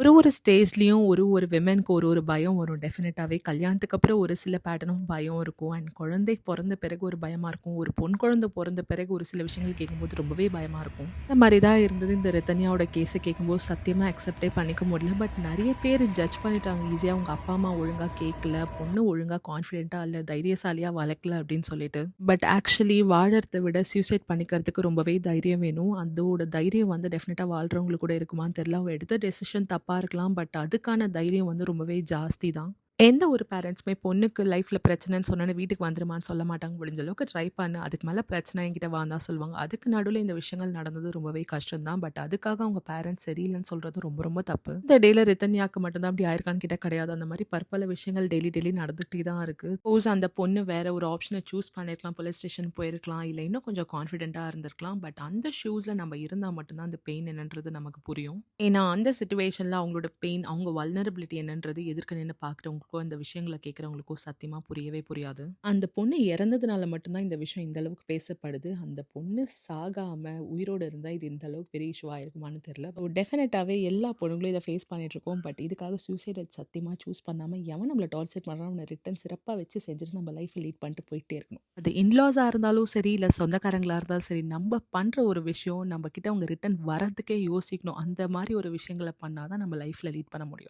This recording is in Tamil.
ஒரு ஸ்டேஜ்லயும் ஒரு விமென்க்கு ஒரு பயம் வரும். டெஃபினட்டாவே கல்யாணத்துக்கு அப்புறம் ஒரு சில பேட்டர்ன் ஆஃப் பயம் இருக்கும். அண்ட் குழந்தை பொறந்த பிறகு ஒரு பயமா இருக்கும். ஒரு பொண் குழந்தை பொறந்த பிறகு ஒரு சில விஷயங்கள் கேட்கும்போது ரொம்பவே பயமா இருக்கும். இந்த மாரி தான் இருந்தது. இந்த ரிதன்யாவோட கேஸ கேட்கும்போது சத்தியமா அக்செப்டே பண்ணிக்க முடியல. பட் நெறைய பேர் ஜட்ஜ் பண்ணிட்டாங்க ஈஸியா. உங்க அப்பா, அம்மா ஒழுங்கா கேட்கல, பொண்ணு ஒழுங்கா கான்ஃபிடென்ட்டா இல்ல, தைரியசாலியா வளர்க்கல அப்படின்னு சொல்லிட்டு. பட் ஆக்சுவலி வாழறத விட சூசைட் பண்ணிக்கிறதுக்கு ரொம்பவே தைரியம் வேணும். அதோட தைரியம் வந்து டெஃபினட்டா வாழ்றவங்களுக்கு கூட இருக்குமான்னு தெரியல. அவ எடுத்த டெசிஷன் தப்பா இருக்கலாம். பட் அதுக்கான தைரியம் வந்து ரொம்பவே ஜாஸ்தி தான். எந்த ஒரு பேரண்ட்ஸுமே பொண்ணுக்கு லைஃப்ல பிரச்சனைன்னு சொன்னோனே வீட்டுக்கு வந்துருமான்னு சொல்ல மாட்டாங்க. முடிஞ்ச அளவுக்கு ட்ரை பண்ணு. அதுக்கு மேல பிரச்சனை என்கிட்ட வான்னு தான் சொல்லுவாங்க. அதுக்கு நடுவுல இந்த விஷயங்கள் நடந்தது ரொம்பவே கஷ்டம் தான். பட் அதுக்காக அவங்க பேரண்ட்ஸ் சரியில்லன்னு சொல்றது ரொம்ப ரொம்ப தப்பு. இந்த டேல ரிதன்யாக்கு மட்டும் தான் அப்படி ஆயிருக்கான்னு கேட்டா கிடையாது. அந்த மாரி பற்பல விஷயங்கள் டெய்லி நடந்துகிட்டே தான் இருக்கு. சப்போஸ் அந்த பொண்ணு வேற ஒரு ஆப்ஷன சூஸ் பண்ணியிருக்கலாம். போலீஸ் ஸ்டேஷன் போயிருக்கலாம். இல்ல இன்னும் கொஞ்சம் கான்ஃபிடென்ட்டா இருந்திருக்கலாம். பட் அந்த ஷூஸ்ல நம்ம இருந்தா மட்டும் தான் அந்த பெயின் என்னன்றது நமக்கு புரியும். ஏன்னா அந்த சிச்சுவேஷன்ல அவங்களோட பெயின், அவங்க வல்னரபிலிட்டி என்னன்றது எதிர்க்க நின்னு பார்க்குறவங்களுக்கோ, இந்த விஷயங்கள கேட்குறவங்களுக்கோ சத்தியமா புரியவே புரியாது. அந்த பொண்ணு இறந்ததுனால மட்டும் தான் இந்த விஷயம் இந்த அளவுக்கு பேசப்படுது. அந்த பொண்ணு சாகாம உயிரோட இருந்தா இது இந்த அளவுக்கு பெரிய இஷ்யூ ஆயிருக்குமான்னு தெரியல. டெஃபினட்டாவே எல்லா பொண்ணுங்களும் இத ஃபேஸ் பண்ணிட்டுருக்கோம். பட் இதுக்காக சூசைட சத்தியமா சூஸ் பண்ணாம எவன் நம்மள டார்ச்சர் பண்றானோ அவன ரிட்டர்ன் சிறப்பா வச்சு செஞ்சுட்டு நம்ம லைஃப்ப லீட் பண்ணிட்டு போயிட்டே இருக்கணும். அது இன்லாஸா இருந்தாலும் சரி, இல்ல சொந்தக்காரங்களா இருந்தாலும் சரி, நம்ம பண்ற ஒரு விஷயம் நம்ம கிட்ட அவங்க ரிட்டர்ன் வரதுக்கே யோசிக்கணும். அந்த மாரி ஒரு விஷயங்கள பண்ணா தான் நம்ம லைஃப்ல லீட் பண்ண முடியும்.